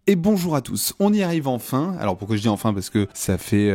Et bonjour à tous, on y arrive enfin. Alors pourquoi je dis enfin? Parce que ça fait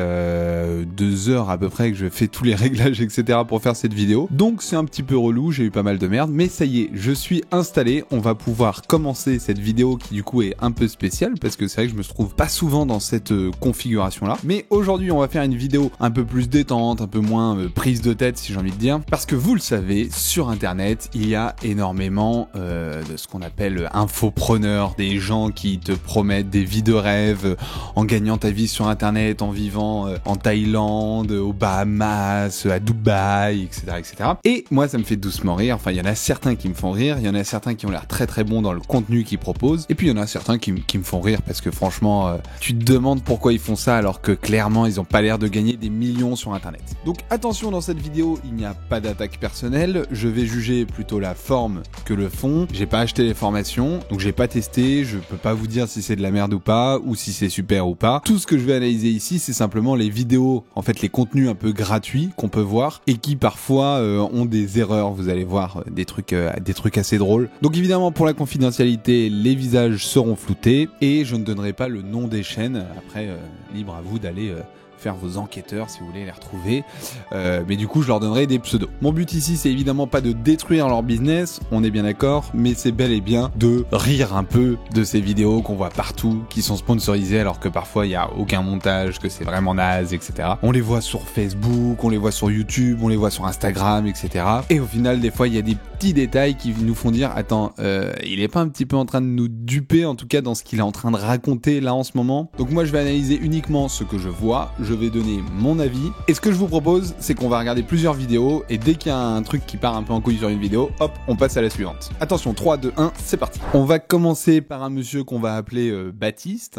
2 heures à peu près que je fais tous les réglages etc pour faire cette vidéo. Donc c'est un petit peu relou, j'ai eu pas mal de merde. Mais ça y est, je suis installé, on va pouvoir commencer cette vidéo qui du coup est un peu spéciale. Parce que c'est vrai que je me trouve pas souvent dans cette configuration là. Mais aujourd'hui on va faire une vidéo un peu plus détente, un peu moins prise de tête si j'ai envie de dire. Parce que vous le savez, sur internet il y a énormément de ce qu'on appelle infopreneurs, des gens qui te promettent des vies de rêve en gagnant ta vie sur internet, en vivant en Thaïlande, aux Bahamas, à Dubaï, etc., etc. Et moi, ça me fait doucement rire. Enfin, il y en a certains qui me font rire, il y en a certains qui ont l'air très très bons dans le contenu qu'ils proposent, et puis il y en a certains qui me font rire parce que franchement, tu te demandes pourquoi ils font ça alors que clairement, ils ont pas l'air de gagner des millions sur internet. Donc attention, dans cette vidéo, il n'y a pas d'attaque personnelle. Je vais juger plutôt la forme que le fond. J'ai pas acheté les formations, donc j'ai pas testé. Je peux pas vous dire si c'est de la merde ou pas, ou si c'est super ou pas. Tout ce que je vais analyser ici, c'est simplement les vidéos, en fait les contenus un peu gratuits qu'on peut voir et qui parfois ont des erreurs. Vous allez voir des trucs assez drôles. Donc évidemment, pour la confidentialité, les visages seront floutés et je ne donnerai pas le nom des chaînes. Après, libre à vous d'aller faire vos enquêteurs si vous voulez les retrouver, mais du coup je leur donnerai des pseudos. Mon but ici, c'est évidemment pas de détruire leur business, on est bien d'accord, mais c'est bel et bien de rire un peu de ces vidéos qu'on voit partout, qui sont sponsorisées alors que parfois il y a aucun montage, que c'est vraiment naze, etc. On les voit sur Facebook, on les voit sur YouTube, on les voit sur Instagram, etc. Et au final, des fois il y a des petits détails qui nous font dire attends, il est pas un petit peu en train de nous duper, en tout cas dans ce qu'il est en train de raconter là en ce moment. Donc moi je vais analyser uniquement ce que je vois, je vais donner mon avis, et ce que je vous propose, c'est qu'on va regarder plusieurs vidéos, et dès qu'il y a un truc qui part un peu en couille sur une vidéo, hop, on passe à la suivante. Attention, 3, 2, 1, c'est parti. On va commencer par un monsieur qu'on va appeler Baptiste,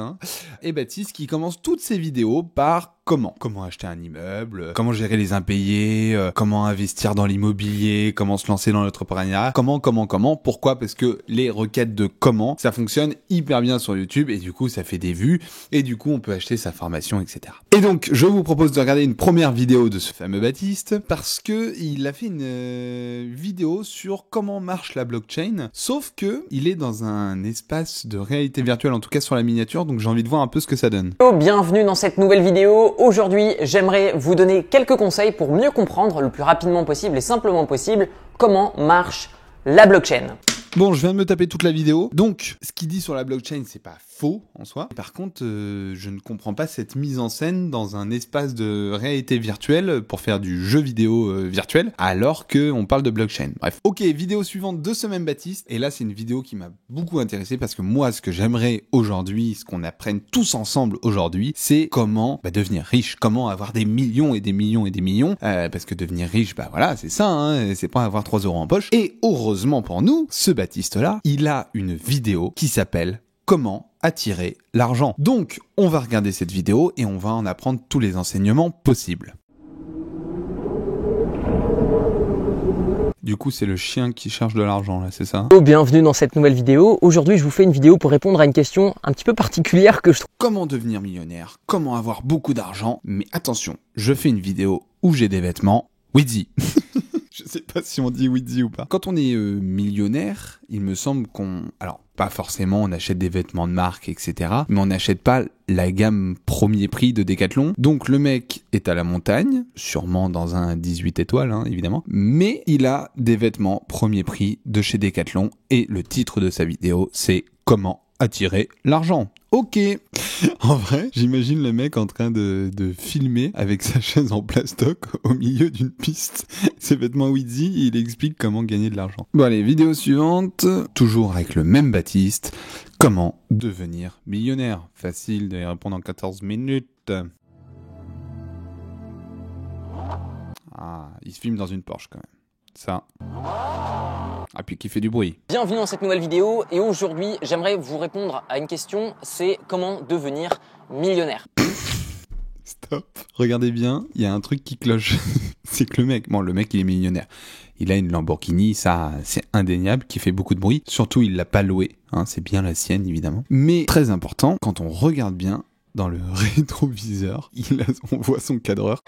et Baptiste qui commence toutes ses vidéos par comment acheter un immeuble, comment gérer les impayés, comment investir dans l'immobilier, comment se lancer dans l'entrepreneuriat, comment, pourquoi? Parce que les requêtes de comment, ça fonctionne hyper bien sur YouTube, et du coup ça fait des vues, et du coup on peut acheter sa formation, etc. Et donc je vous propose de regarder une première vidéo de ce fameux Baptiste, parce que il a fait une vidéo sur comment marche la blockchain, sauf que il est dans un espace de réalité virtuelle, en tout cas sur la miniature, donc j'ai envie de voir un peu ce que ça donne. Bienvenue dans cette nouvelle vidéo. Aujourd'hui, j'aimerais vous donner quelques conseils pour mieux comprendre le plus rapidement possible et simplement possible comment marche la blockchain. Bon, je viens de me taper toute la vidéo. Donc, ce qu'il dit sur la blockchain, c'est pas faux en soi. Par contre, je ne comprends pas cette mise en scène dans un espace de réalité virtuelle pour faire du jeu vidéo virtuel, alors qu'on parle de blockchain. Bref. Ok, vidéo suivante de ce même Baptiste. Et là, c'est une vidéo qui m'a beaucoup intéressé parce que moi, ce que j'aimerais aujourd'hui, ce qu'on apprenne tous ensemble aujourd'hui, c'est comment devenir riche, comment avoir des millions et des millions et des millions. Parce que devenir riche, voilà, c'est ça, c'est pas avoir 3 € en poche. Et heureusement pour nous, ce Baptiste-là, il a une vidéo qui s'appelle « Comment attirer l'argent ». Donc, on va regarder cette vidéo et on va en apprendre tous les enseignements possibles. Du coup, c'est le chien qui cherche de l'argent, là, c'est ça? Bienvenue dans cette nouvelle vidéo. Aujourd'hui, je vous fais une vidéo pour répondre à une question un petit peu particulière que je trouve. Comment devenir millionnaire? Comment avoir beaucoup d'argent? Mais attention, je fais une vidéo où j'ai des vêtements Weezy. Je sais pas si on dit Weezy ou pas. Quand on est millionnaire, il me semble qu'on... Alors, pas forcément on achète des vêtements de marque, etc. Mais on n'achète pas la gamme premier prix de Decathlon. Donc le mec est à la montagne, sûrement dans un 18 étoiles, évidemment. Mais il a des vêtements premier prix de chez Decathlon. Et le titre de sa vidéo, c'est « Comment attirer l'argent ». Ok. En vrai, j'imagine le mec en train de filmer avec sa chaise en plastoc au milieu d'une piste. Ses vêtements Weezy, et il explique comment gagner de l'argent. Bon allez, vidéo suivante. Toujours avec le même Baptiste. Comment devenir millionnaire? Facile de y répondre en 14 minutes. Ah, il se filme dans une Porsche quand même. Ça. Ah, puis qui fait du bruit. Bienvenue dans cette nouvelle vidéo et aujourd'hui, j'aimerais vous répondre à une question, c'est comment devenir millionnaire. Stop. Regardez bien, il y a un truc qui cloche. C'est que le mec, il est millionnaire. Il a une Lamborghini, ça, c'est indéniable, qui fait beaucoup de bruit. Surtout, il l'a pas louée, c'est bien la sienne, évidemment. Mais, très important, quand on regarde bien, dans le rétroviseur, on voit son cadreur.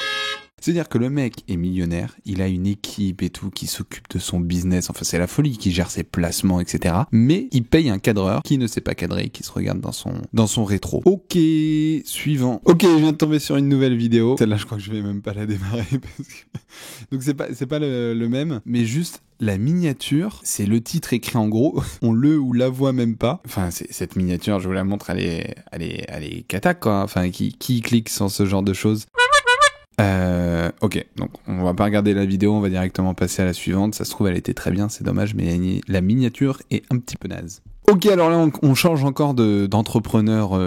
C'est-à-dire que le mec est millionnaire, il a une équipe et tout qui s'occupe de son business, enfin c'est la folie, qui gère ses placements, etc. Mais il paye un cadreur qui ne sait pas cadrer, qui se regarde dans son rétro. Ok, suivant. Ok, je viens de tomber sur une nouvelle vidéo. Celle-là, je crois que je vais même pas la démarrer parce que... Donc c'est pas le même, mais juste la miniature, c'est le titre écrit en gros, on le ou la voit même pas. Enfin, cette miniature, je vous la montre, elle est cata quoi. Enfin, qui clique sur ce genre de choses? Ok, donc on va pas regarder la vidéo, on va directement passer à la suivante. Ça se trouve, elle était très bien, c'est dommage, mais la miniature est un petit peu naze. Ok, alors là, on change encore d'entrepreneur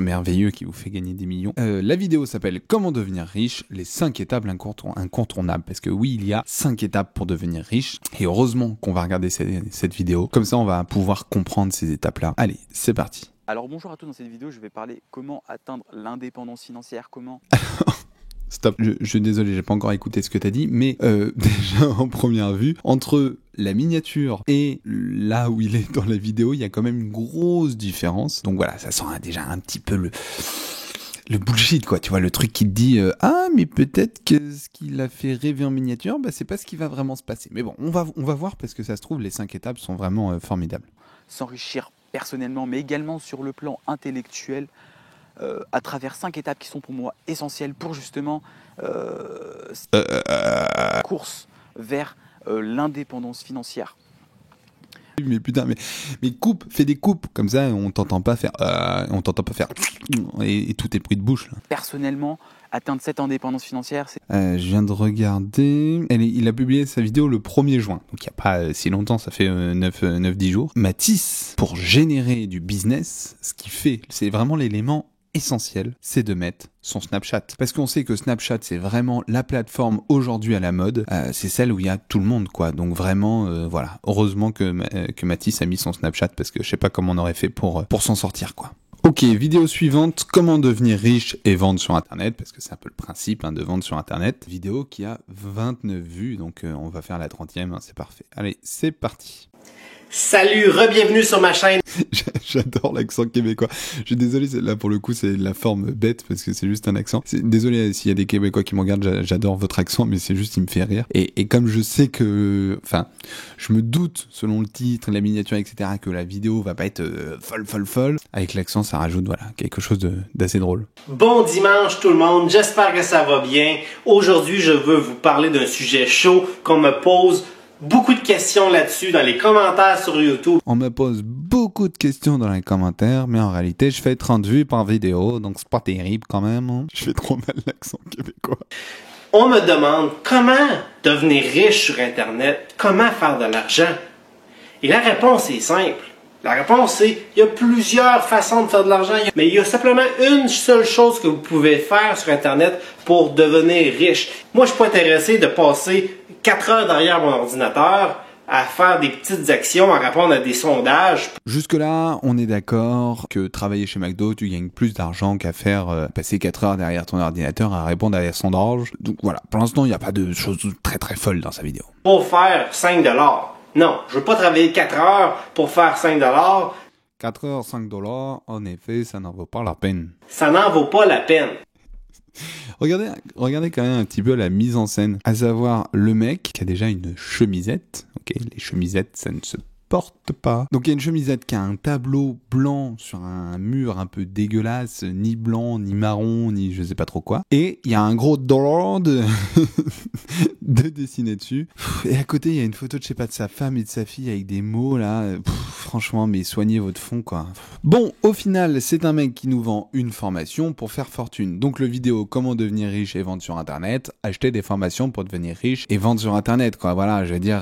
merveilleux qui vous fait gagner des millions. La vidéo s'appelle « Comment devenir riche ? Les 5 étapes incontournables ». Parce que oui, il y a 5 étapes pour devenir riche. Et heureusement qu'on va regarder cette vidéo. Comme ça, on va pouvoir comprendre ces étapes-là. Allez, c'est parti. Alors bonjour à tous, dans cette vidéo, je vais parler comment atteindre l'indépendance financière, comment... Stop, je suis désolé, j'ai pas encore écouté ce que t'as dit, mais déjà en première vue, entre la miniature et là où il est dans la vidéo, il y a quand même une grosse différence. Donc voilà, ça sent déjà un petit peu le bullshit, quoi. Tu vois, le truc qui te dit ah, mais peut-être que ce qu'il a fait rêver en miniature, bah c'est pas ce qui va vraiment se passer. Mais bon, on va voir parce que ça se trouve, les 5 étapes sont vraiment formidables. S'enrichir personnellement, mais également sur le plan intellectuel, à travers 5 étapes qui sont pour moi essentielles pour justement course vers l'indépendance financière. Mais putain, mais fais des coupes, comme ça on t'entend pas faire et tout est pris de bouche là. Personnellement, atteindre cette indépendance financière, c'est... Je viens de regarder, il a publié sa vidéo le 1er juin, donc il n'y a pas si longtemps, ça fait 9-10 jours. Mathis, pour générer du business, ce qu'il fait, c'est vraiment l'élément essentiel, c'est de mettre son Snapchat. Parce qu'on sait que Snapchat, c'est vraiment la plateforme aujourd'hui à la mode. C'est celle où il y a tout le monde, quoi. Donc vraiment, voilà. Heureusement que Mathis a mis son Snapchat parce que je sais pas comment on aurait fait pour s'en sortir, quoi. Ok, vidéo suivante, comment devenir riche et vendre sur Internet, parce que c'est un peu le principe de vendre sur Internet. Vidéo qui a 29 vues, donc on va faire la 30e, c'est parfait. Allez, c'est parti. Salut, re-bienvenue sur ma chaîne. J'adore l'accent québécois. Je suis désolé, là pour le coup c'est la forme bête parce que c'est juste un accent. Désolé s'il y a des Québécois qui me regardent, j'adore votre accent, mais c'est juste il me fait rire. Et comme je sais que, enfin, je me doute selon le titre, la miniature, etc., que la vidéo va pas être folle. Avec l'accent, ça rajoute voilà quelque chose d'assez drôle. Bon dimanche tout le monde, j'espère que ça va bien. Aujourd'hui, je veux vous parler d'un sujet chaud qu'on me pose beaucoup de questions là-dessus dans les commentaires sur YouTube. On me pose beaucoup de questions dans les commentaires, mais en réalité, je fais 30 vues par vidéo, donc c'est pas terrible quand même. Hein. Je fais trop mal l'accent québécois. On me demande comment devenir riche sur Internet, comment faire de l'argent. Et la réponse est simple. La réponse c'est, il y a plusieurs façons de faire de l'argent, mais il y a simplement une seule chose que vous pouvez faire sur Internet pour devenir riche. Moi, je suis pas intéressé de passer 4 heures derrière mon ordinateur à faire des petites actions, à répondre à des sondages. Jusque-là, on est d'accord que travailler chez McDo, tu gagnes plus d'argent qu'à faire passer 4 heures derrière ton ordinateur à répondre à des sondages. Donc voilà, pour l'instant, il n'y a pas de choses très très folles dans sa vidéo. Pour faire 5 $. Non, je veux pas travailler 4 heures pour faire 5 $. 4 heures, 5 $, en effet, ça n'en vaut pas la peine. Ça n'en vaut pas la peine. Regardez quand même un petit peu la mise en scène. À savoir, le mec qui a déjà une chemisette. Ok, les chemisettes, ça ne se porte pas. Donc il y a une chemisette qui a un tableau blanc sur un mur un peu dégueulasse, ni blanc, ni marron, ni je sais pas trop quoi. Et il y a un gros dollar de dessiné dessus. Et à côté, il y a une photo de, je sais pas, de sa femme et de sa fille avec des mots là. Franchement, mais soignez votre fond, quoi. Bon, au final, c'est un mec qui nous vend une formation pour faire fortune. Donc le vidéo comment devenir riche et vendre sur Internet, acheter des formations pour devenir riche et vendre sur Internet, quoi. Voilà, je veux dire,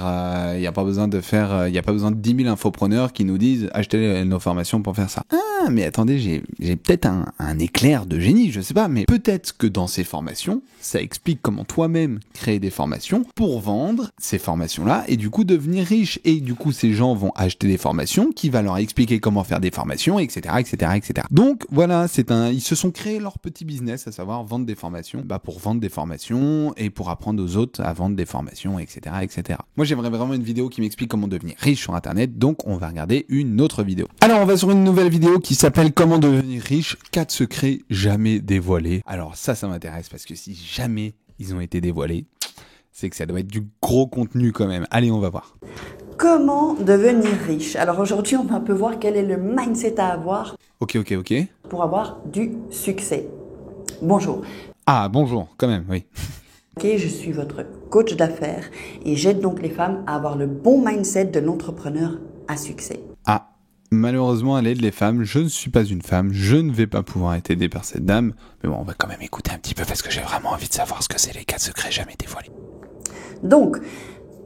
il n'y a pas besoin de faire, il n'y a pas besoin de 10 000 infopreneurs qui nous disent achetez nos formations pour faire ça. Ah, mais attendez, j'ai peut-être un éclair de génie, je sais pas, mais peut-être que dans ces formations, ça explique comment toi-même créer des formations pour vendre ces formations-là et du coup devenir riche. Et du coup, ces gens vont acheter des formations qui va leur expliquer comment faire des formations, etc., etc., etc. Donc voilà, ils se sont créés leur petit business, à savoir vendre des formations, pour vendre des formations et pour apprendre aux autres à vendre des formations, etc., etc. Moi, j'aimerais vraiment une vidéo qui m'explique comment devenir riche sur Internet, donc on va regarder une autre vidéo. Alors, on va sur une nouvelle vidéo qui s'appelle Comment devenir riche, 4 secrets jamais dévoilés. Alors ça m'intéresse parce que si jamais ils ont été dévoilés. C'est que ça doit être du gros contenu quand même. Allez, on va voir. Comment devenir riche? Alors aujourd'hui, on va un peu voir quel est le mindset à avoir Ok. pour avoir du succès. Bonjour. Ah, bonjour, quand même, oui. Ok, je suis votre coach d'affaires et j'aide donc les femmes à avoir le bon mindset de l'entrepreneur à succès. Ah, malheureusement, à l'aide les femmes, je ne suis pas une femme, je ne vais pas pouvoir être aidé par cette dame. Mais bon, on va quand même écouter un petit peu parce que j'ai vraiment envie de savoir ce que c'est les 4 secrets jamais dévoilés. Donc,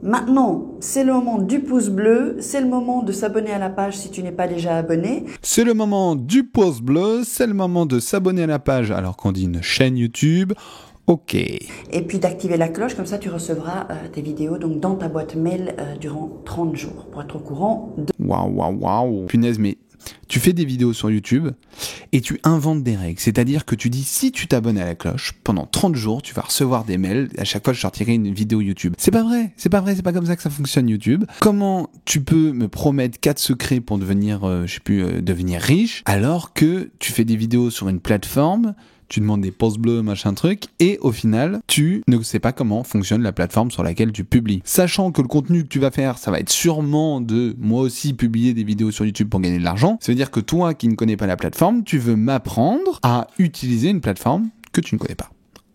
maintenant, c'est le moment du pouce bleu, c'est le moment de s'abonner à la page si tu n'es pas déjà abonné. C'est le moment du pouce bleu, c'est le moment de s'abonner à la page alors qu'on dit une chaîne YouTube. Ok. Et puis d'activer la cloche, comme ça tu recevras tes vidéos donc dans ta boîte mail durant 30 jours pour être au courant de... Waouh. Punaise, mais tu fais des vidéos sur YouTube et tu inventes des règles. C'est-à-dire que tu dis, si tu t'abonnes à la cloche, pendant 30 jours, tu vas recevoir des mails. À chaque fois, je sortirai une vidéo YouTube. C'est pas vrai. C'est pas comme ça que ça fonctionne YouTube. Comment tu peux me promettre 4 secrets pour devenir, devenir riche, alors que tu fais des vidéos sur une plateforme, tu demandes des pouces bleus, machin truc, et au final, tu ne sais pas comment fonctionne la plateforme sur laquelle tu publies. Sachant que le contenu que tu vas faire, ça va être sûrement de, moi aussi, publier des vidéos sur YouTube pour gagner de l'argent. Ça veut dire que toi, qui ne connais pas la plateforme, tu veux m'apprendre à utiliser une plateforme que tu ne connais pas.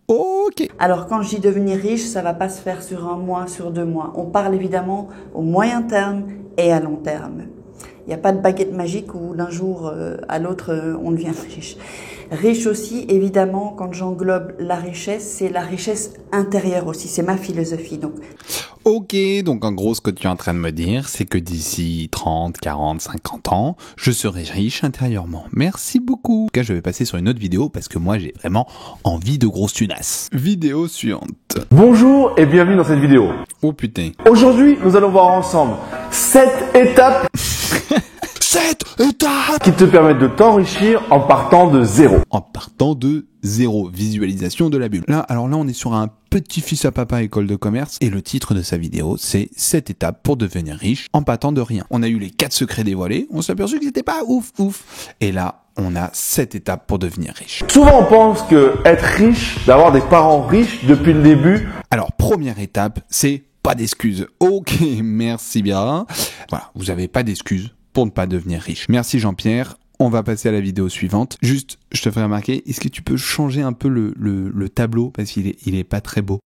Ok. Alors quand je dis devenir riche, ça va pas se faire sur 1 mois, sur 2 mois. On parle évidemment au moyen terme et à long terme. Il n'y a pas de baguette magique où d'un jour à l'autre, on devient riche. Riche aussi, évidemment, quand j'englobe la richesse, c'est la richesse intérieure aussi. C'est ma philosophie. Ok, donc en gros, ce que tu es en train de me dire, c'est que d'ici 30, 40, 50 ans, je serai riche intérieurement. Merci beaucoup. En tout cas, je vais passer sur une autre vidéo parce que moi, j'ai vraiment envie de grosses tunasses. Vidéo suivante. Bonjour et bienvenue dans cette vidéo. Oh putain. Aujourd'hui, nous allons voir ensemble 7 étapes 7 étapes qui te permettent de t'enrichir en partant de zéro. En partant de zéro, visualisation de la bulle. Alors là, on est sur un petit-fils à papa école de commerce et le titre de sa vidéo, c'est 7 étapes pour devenir riche en partant de rien. On a eu les 4 secrets dévoilés, on s'est aperçu que c'était pas ouf. Et là, on a 7 étapes pour devenir riche. Souvent, on pense que être riche, d'avoir des parents riches depuis le début. Alors, première étape, c'est pas d'excuses. Ok, merci bien. Voilà, vous avez pas d'excuses pour ne pas devenir riche. Merci Jean-Pierre. On va passer à la vidéo suivante. Juste, je te ferai remarquer, est-ce que tu peux changer un peu le tableau parce qu'il est pas très beau.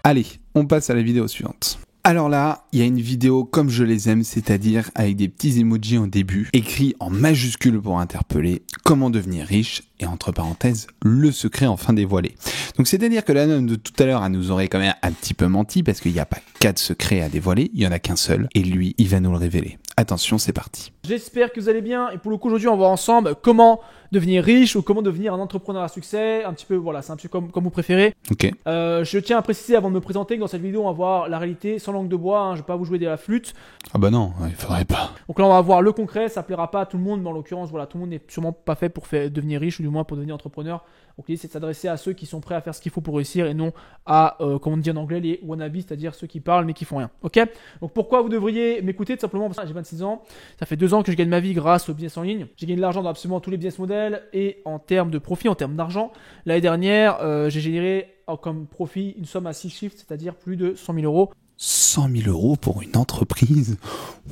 Allez, on passe à la vidéo suivante. Alors là, il y a une vidéo comme je les aime, c'est-à-dire avec des petits emojis en début, écrits en majuscules pour interpeller, comment devenir riche, et entre parenthèses, le secret enfin dévoilé. Donc c'est-à-dire que la nonne de tout à l'heure, elle nous aurait quand même un petit peu menti, parce qu'il n'y a pas 4 secrets à dévoiler, il y en a qu'un seul, et lui, il va nous le révéler. Attention, c'est parti. J'espère que vous allez bien, et pour le coup aujourd'hui on va voir ensemble comment devenir riche ou comment devenir un entrepreneur à succès, un petit peu, voilà, c'est un petit peu comme vous préférez. Ok. Je tiens à préciser avant de me présenter que dans cette vidéo on va voir la réalité sans langue de bois, hein, je vais pas vous jouer de la flûte. Ah bah non, il faudrait pas. Donc là on va voir le concret, ça plaira pas à tout le monde, mais en l'occurrence voilà, tout le monde n'est sûrement pas fait pour devenir riche ou du moins pour devenir entrepreneur. Donc l'idée c'est de s'adresser à ceux qui sont prêts à faire ce qu'il faut pour réussir et non à, comme on dit en anglais, les wannabes, c'est-à-dire ceux qui parlent mais qui font rien. Ok. Donc pourquoi vous devriez m'écouter? Tout simplement parce que j'ai 26 ans, ça fait 2 ans que je gagne ma vie grâce au business en ligne. J'ai gagné de l'argent dans absolument tous les business models et en termes de profit, en termes d'argent. L'année dernière, j'ai généré comme profit une somme à 6 chiffres, c'est-à-dire plus de 100 000 euros. 100 000 euros pour une entreprise.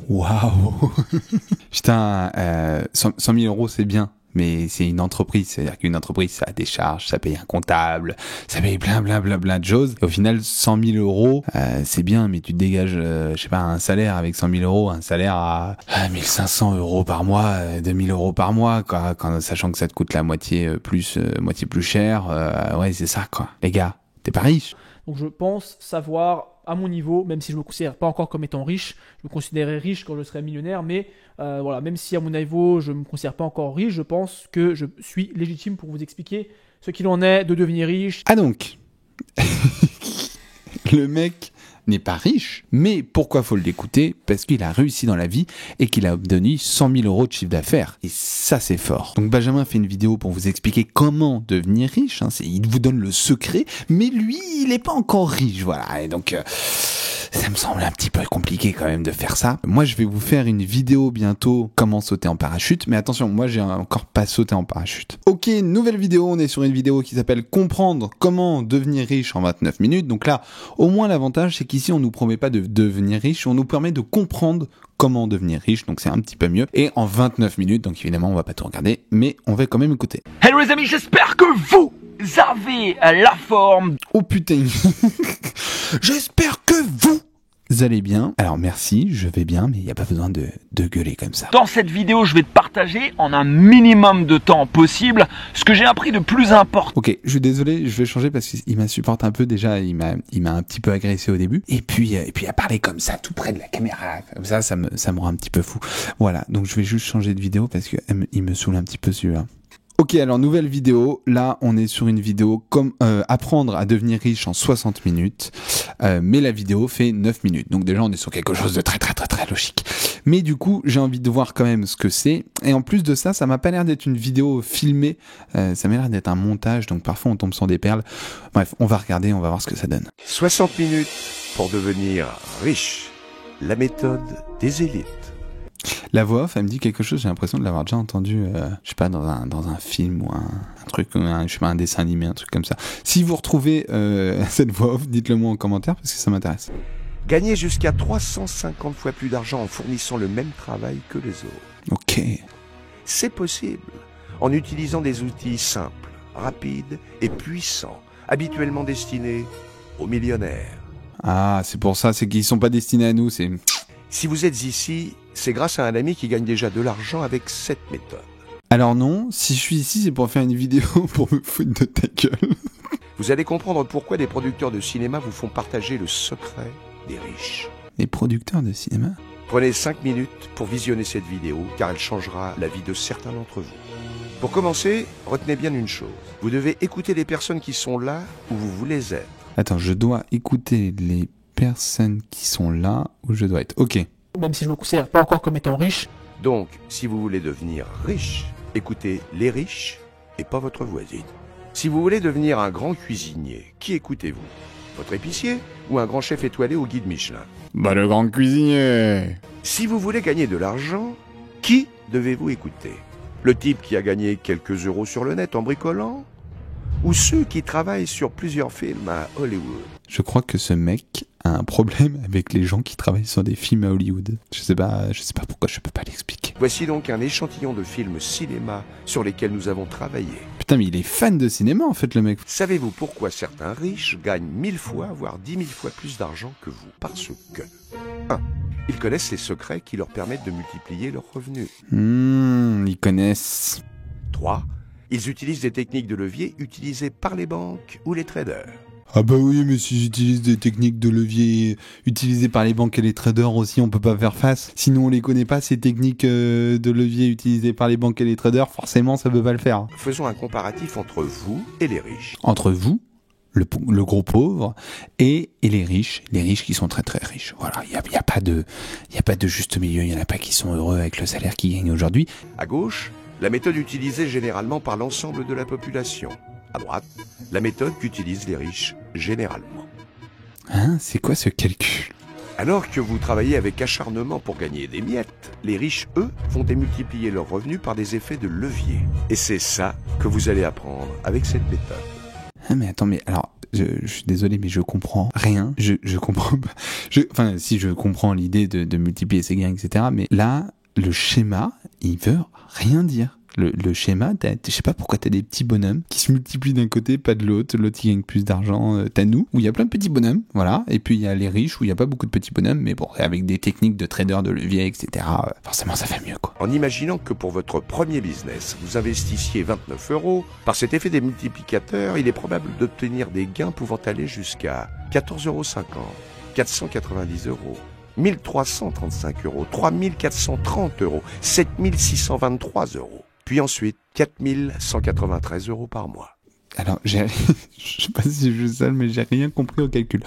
Waouh. Putain, 100 000 euros c'est bien. Mais c'est une entreprise, c'est-à-dire qu'une entreprise, ça a des charges, ça paye un comptable, ça paye plein de choses. Et au final, 100 000 euros, c'est bien, mais tu te dégages, je sais pas, un salaire avec 100 000 euros, un salaire à 1 500 euros par mois, 2 000 euros par mois, quoi, sachant que ça te coûte la moitié plus cher. Ouais, c'est ça, quoi. Les gars, t'es pas riche. Donc je pense savoir, à mon niveau, même si je me considère pas encore comme étant riche, je me considérerais riche quand je serai millionnaire, mais voilà, même si à mon niveau je me considère pas encore riche, je pense que je suis légitime pour vous expliquer ce qu'il en est de devenir riche. Ah donc, le mec n'est pas riche, mais pourquoi faut l'écouter? Parce qu'il a réussi dans la vie et qu'il a obtenu 100 000 euros de chiffre d'affaires. Et ça, c'est fort. Donc Benjamin fait une vidéo pour vous expliquer comment devenir riche. Il vous donne le secret, mais lui, il n'est pas encore riche. Voilà. Et donc, ça me semble un petit peu compliqué quand même de faire ça. Moi, je vais vous faire une vidéo bientôt, comment sauter en parachute. Mais attention, moi, j'ai encore pas sauté en parachute. Ok, nouvelle vidéo. On est sur une vidéo qui s'appelle comprendre comment devenir riche en 29 minutes. Donc là, au moins l'avantage, c'est qu'ici, on nous promet pas de devenir riche, on nous permet de comprendre comment devenir riche, donc c'est un petit peu mieux. Et en 29 minutes, donc évidemment, on va pas tout regarder, mais on va quand même écouter. Hello les amis, j'espère que vous avez la forme. Oh putain. J'espère que vous allez bien. Alors merci, je vais bien, mais il n'y a pas besoin de gueuler comme ça. Dans cette vidéo, je vais te partager en un minimum de temps possible ce que j'ai appris de plus important. Ok, je suis désolé, je vais changer parce qu'il m'insupporte un peu déjà, il m'a un petit peu agressé au début. Et puis à parler comme ça, tout près de la caméra, comme ça me rend un petit peu fou. Voilà, donc je vais juste changer de vidéo parce qu'il me saoule un petit peu celui-là. Ok, alors nouvelle vidéo. Là, on est sur une vidéo comme apprendre à devenir riche en 60 minutes. Mais la vidéo fait 9 minutes. Donc déjà, on est sur quelque chose de très logique. Mais du coup, j'ai envie de voir quand même ce que c'est. Et en plus de ça, ça m'a pas l'air d'être une vidéo filmée. Ça m'a l'air d'être un montage. Donc parfois, on tombe sur des perles. Bref, on va regarder, on va voir ce que ça donne. 60 minutes pour devenir riche. La méthode des élites. La voix off, elle me dit quelque chose, j'ai l'impression de l'avoir déjà entendu, je sais pas, dans un film ou un truc, je sais pas, un dessin animé, un truc comme ça. Si vous retrouvez cette voix off, dites-le moi en commentaire parce que ça m'intéresse. Gagner jusqu'à 350 fois plus d'argent en fournissant le même travail que les autres. Ok. C'est possible en utilisant des outils simples, rapides et puissants, habituellement destinés aux millionnaires. Ah, c'est pour ça, c'est qu'ils sont pas destinés à nous, c'est... Si vous êtes ici, c'est grâce à un ami qui gagne déjà de l'argent avec cette méthode. Alors non, si je suis ici, c'est pour faire une vidéo pour me foutre de ta gueule. Vous allez comprendre pourquoi des producteurs de cinéma vous font partager le secret des riches. Les producteurs de cinéma? Prenez 5 minutes pour visionner cette vidéo, car elle changera la vie de certains d'entre vous. Pour commencer, retenez bien une chose. Vous devez écouter les personnes qui sont là où vous voulez être. Attends, je dois écouter les personnes qui sont là où je dois être. Ok. Même si je me considère pas encore comme étant riche. Donc, si vous voulez devenir riche, écoutez les riches et pas votre voisine. Si vous voulez devenir un grand cuisinier, qui écoutez-vous? Votre épicier ou un grand chef étoilé au guide Michelin? Bah le grand cuisinier. Si vous voulez gagner de l'argent, qui devez-vous écouter? Le type qui a gagné quelques euros sur le net en bricolant? Ou ceux qui travaillent sur plusieurs films à Hollywood? Je crois que ce mec a un problème avec les gens qui travaillent sur des films à Hollywood. Je sais pas pourquoi je peux pas l'expliquer. Voici donc un échantillon de films cinéma sur lesquels nous avons travaillé. Putain, mais il est fan de cinéma en fait, le mec. Savez-vous pourquoi certains riches gagnent 1000 fois, voire 10 000 fois plus d'argent que vous? Parce que 1. Ils connaissent les secrets qui leur permettent de multiplier leurs revenus. Ils connaissent. 3. Ils utilisent des techniques de levier utilisées par les banques ou les traders. Ah bah oui, mais si j'utilise des techniques de levier utilisées par les banques et les traders aussi, on peut pas faire face. Sinon on les connaît pas, ces techniques de levier utilisées par les banques et les traders, forcément ça peut pas le faire. Faisons un comparatif entre vous et les riches. Entre vous, le gros pauvre, et les riches qui sont très très riches. Voilà, il y a pas de juste milieu, il y en a pas qui sont heureux avec le salaire qu'ils gagnent aujourd'hui. À gauche, la méthode utilisée généralement par l'ensemble de la population. À droite, la méthode qu'utilisent les riches généralement. Hein, c'est quoi ce calcul? Alors que vous travaillez avec acharnement pour gagner des miettes, les riches, eux, vont démultiplier leurs revenus par des effets de levier. Et c'est ça que vous allez apprendre avec cette méthode. Ah mais attends, mais alors, je suis désolé, mais je comprends rien. Je comprends pas. Enfin, si je comprends l'idée de multiplier ses gains, etc. Mais là, le schéma, il veut rien dire. Le schéma, je sais pas pourquoi t'as des petits bonhommes qui se multiplient d'un côté, pas de l'autre qui gagne plus d'argent. T'as nous, où il y a plein de petits bonhommes, voilà. Et puis il y a les riches, où il y a pas beaucoup de petits bonhommes, mais bon, avec des techniques de trader, de levier, etc. Forcément, ça fait mieux, quoi. En imaginant que pour votre premier business, vous investissiez 29 €, par cet effet des multiplicateurs, il est probable d'obtenir des gains pouvant aller jusqu'à 14,50 €, 490 €. 1335 €, 3430 €, 7623 €. Puis ensuite, 4193 € par mois. Alors, je sais pas si je suis seul, mais j'ai rien compris au calcul.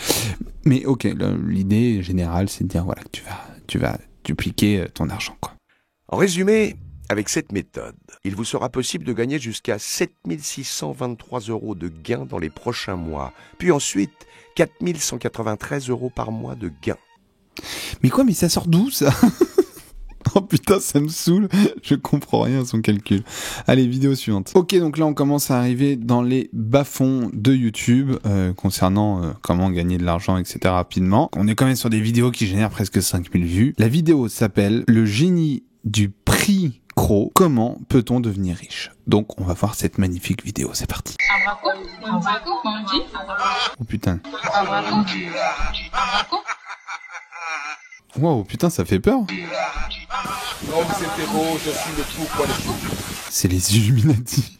Mais ok, l'idée générale, c'est de dire voilà, que tu vas dupliquer ton argent, quoi. En résumé, avec cette méthode, il vous sera possible de gagner jusqu'à 7 623 € de gains dans les prochains mois, puis ensuite 4 193 € par mois de gains. Mais quoi, mais ça sort d'où, ça? Oh putain, ça me saoule, je comprends rien à son calcul. Allez, vidéo suivante. Ok, donc là on commence à arriver dans les bas-fonds de YouTube concernant comment gagner de l'argent, etc. rapidement. On est quand même sur des vidéos qui génèrent presque 5000 vues. La vidéo s'appelle « Le génie du prix Cro, comment peut-on devenir riche ?» Donc on va voir cette magnifique vidéo, c'est parti. Oh putain. Wow, putain, ça fait peur. C'est les Illuminati.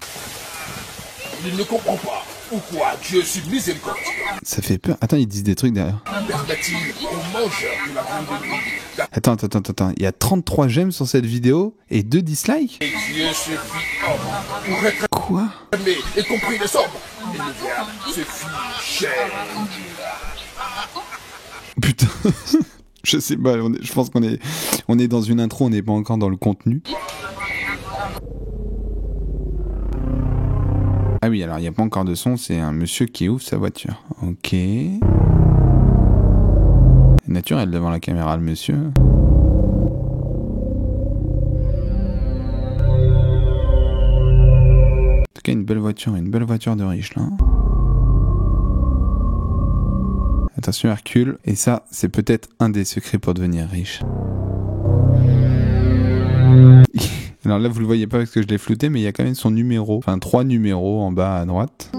Il ne comprend pas pourquoi Dieu suis miséricordieux. Ça fait peur. Attends, ils disent des trucs derrière. Attends. Il y a 33 j'aime sur cette vidéo et 2 dislikes. Dieu se fit homme pour être quoi aimé et compris les hommes. Et le verbe se fit chair. Putain. Je sais pas, je pense qu'on est dans une intro, on n'est pas encore dans le contenu. Ah oui, alors il n'y a pas encore de son, c'est un monsieur qui ouvre sa voiture. Ok. Naturel devant la caméra, le monsieur. En tout cas, une belle voiture de riche là. Attention Hercule, et ça, c'est peut-être un des secrets pour devenir riche. Alors là, vous le voyez pas parce que je l'ai flouté, mais il y a quand même son numéro, enfin 3 numéros en bas à droite.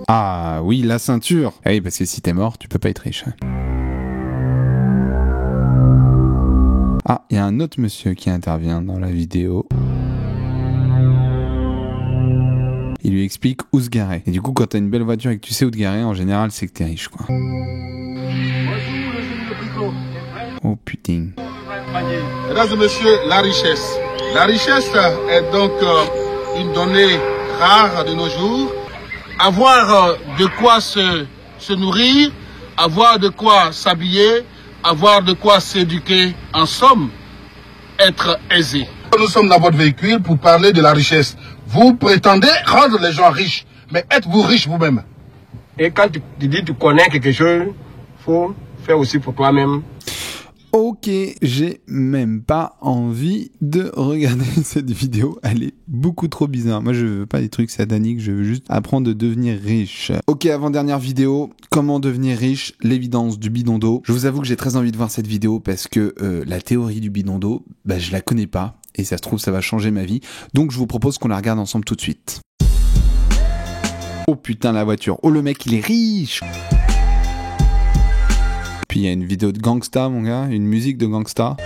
Ah oui, la ceinture. Ah oui, parce que si t'es mort, tu peux pas être riche. Ah, il y a un autre monsieur qui intervient dans la vidéo. Il lui explique où se garer. Et du coup, quand t'as une belle voiture et que tu sais où te garer, en général, c'est que t'es riche, quoi. Oh putain. Mesdames et messieurs, la richesse. La richesse est donc une donnée rare de nos jours. Avoir de quoi se nourrir, avoir de quoi s'habiller, avoir de quoi s'éduquer, en somme, être aisé. Nous sommes dans votre véhicule pour parler de la richesse. Vous prétendez rendre les gens riches, mais êtes-vous riche vous-même? Et quand tu dis tu connais quelque chose, faut faire aussi pour toi-même. Ok, j'ai même pas envie de regarder cette vidéo, elle est beaucoup trop bizarre. Moi je veux pas des trucs sataniques, je veux juste apprendre de devenir riche. Ok, avant-dernière vidéo, comment devenir riche, l'évidence du bidon d'eau. Je vous avoue que j'ai très envie de voir cette vidéo parce que la théorie du bidon d'eau, bah je la connais pas. Et ça se trouve, ça va changer ma vie. Donc je vous propose qu'on la regarde ensemble tout de suite. Oh putain, la voiture. Oh, le mec, il est riche. Puis il y a une vidéo de gangsta, mon gars. Une musique de gangsta.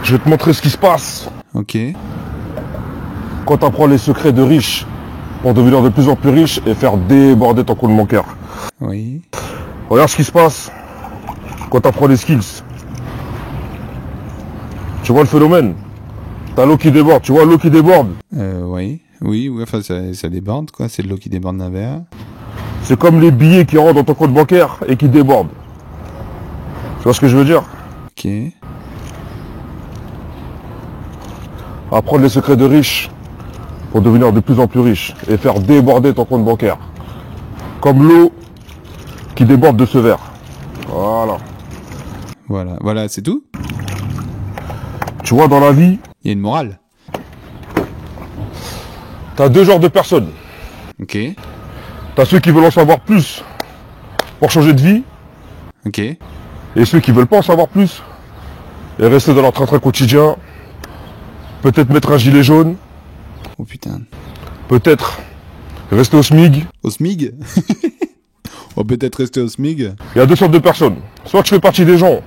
Je vais te montrer ce qui se passe. Ok. Quand tu apprends les secrets de riches pour devenir de plus en plus riche et faire déborder ton compte bancaire. Oui. Regarde ce qui se passe quand tu apprends les skills. Tu vois le phénomène? T'as l'eau qui déborde, tu vois l'eau qui déborde? Oui, enfin ça déborde quoi, c'est de l'eau qui déborde d'un verre. C'est comme les billets qui rentrent dans ton compte bancaire et qui débordent. Tu vois ce que je veux dire? Ok. Apprendre les secrets de riches pour devenir de plus en plus riche et faire déborder ton compte bancaire. Comme l'eau qui déborde de ce verre. Voilà, c'est tout? Tu vois, dans la vie, il y a une morale. T'as deux genres de personnes. Ok. T'as ceux qui veulent en savoir plus pour changer de vie. Ok. Et ceux qui veulent pas en savoir plus et rester dans leur train-train quotidien. Peut-être mettre un gilet jaune. Oh putain. Peut-être rester au SMIG. Au SMIG? On peut peut-être rester au SMIG. Il y a deux sortes de personnes. Soit tu fais partie des gens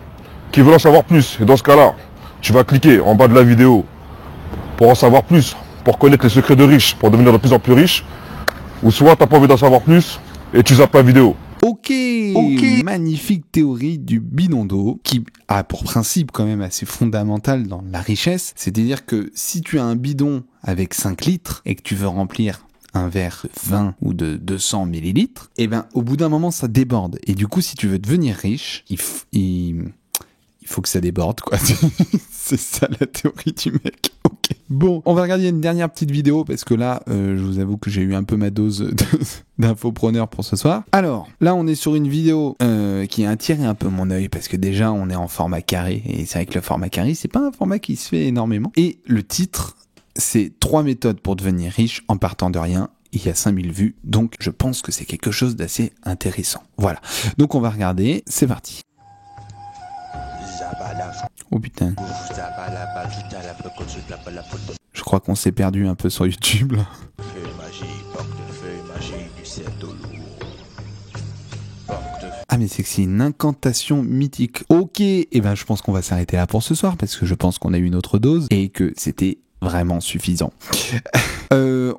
qui veulent en savoir plus. Et dans ce cas-là, tu vas cliquer en bas de la vidéo pour en savoir plus, pour connaître les secrets de riches, pour devenir de plus en plus riche. Ou soit tu n'as pas envie d'en savoir plus et tu zappes la vidéo. Ok, magnifique théorie du bidon d'eau qui a pour principe quand même assez fondamental dans la richesse, c'est-à-dire que si tu as un bidon avec 5 litres et que tu veux remplir un verre de 20 ou de 200 millilitres, et ben au bout d'un moment ça déborde. Et du coup si tu veux devenir riche, il faut que ça déborde quoi. C'est ça la théorie du mec. Ok. Bon, on va regarder une dernière petite vidéo parce que là, je vous avoue que j'ai eu un peu ma dose d'infopreneur pour ce soir. Alors, là on est sur une vidéo qui a attiré un peu mon œil parce que déjà on est en format carré et c'est vrai que le format carré c'est pas un format qui se fait énormément. Et le titre, c'est 3 méthodes pour devenir riche en partant de rien. Il y a 5000 vues, donc je pense que c'est quelque chose d'assez intéressant. Voilà, donc on va regarder, c'est parti. Oh putain. Je crois qu'on s'est perdu un peu sur YouTube là. Ah mais c'est que c'est une incantation mythique. Ok, et ben je pense qu'on va s'arrêter là pour ce soir parce que je pense qu'on a eu une autre dose et que c'était vraiment suffisant.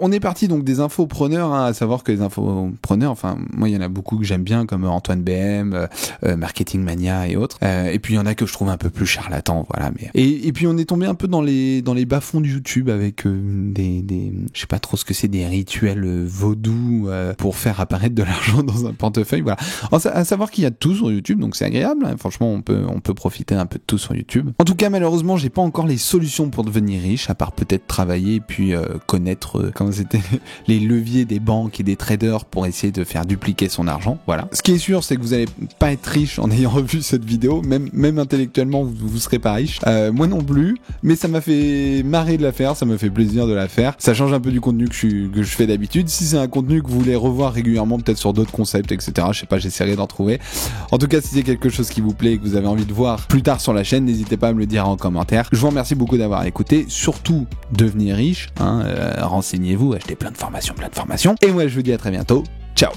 On est parti donc des infopreneurs, hein, à savoir que les infopreneurs, enfin moi il y en a beaucoup que j'aime bien comme Antoine BM, Marketing Mania et autres. Et puis il y en a que je trouve un peu plus charlatans, voilà. Mais et puis on est tombé un peu dans les bas-fonds de YouTube avec des je sais pas trop ce que c'est, des rituels vaudous pour faire apparaître de l'argent dans un portefeuille, voilà. Alors, à savoir qu'il y a de tout sur YouTube, donc c'est agréable. Hein, franchement on peut profiter un peu de tout sur YouTube. En tout cas malheureusement j'ai pas encore les solutions pour devenir riche à part peut-être travailler et puis connaître comment c'était les leviers des banques et des traders pour essayer de faire dupliquer son argent. Voilà. Ce qui est sûr, c'est que vous allez pas être riche en ayant revu cette vidéo, même intellectuellement, vous serez pas riche. Moi non plus, mais ça m'a fait marrer de la faire, ça me fait plaisir de la faire. Ça change un peu du contenu que je fais d'habitude. Si c'est un contenu que vous voulez revoir régulièrement, peut-être sur d'autres concepts, etc. Je sais pas, j'essaierai d'en trouver. En tout cas, si c'est quelque chose qui vous plaît et que vous avez envie de voir plus tard sur la chaîne, n'hésitez pas à me le dire en commentaire. Je vous remercie beaucoup d'avoir écouté. Surtout, devenez riche, hein, renseignez-vous, achetez plein de formations. Et moi, je vous dis à très bientôt. Ciao.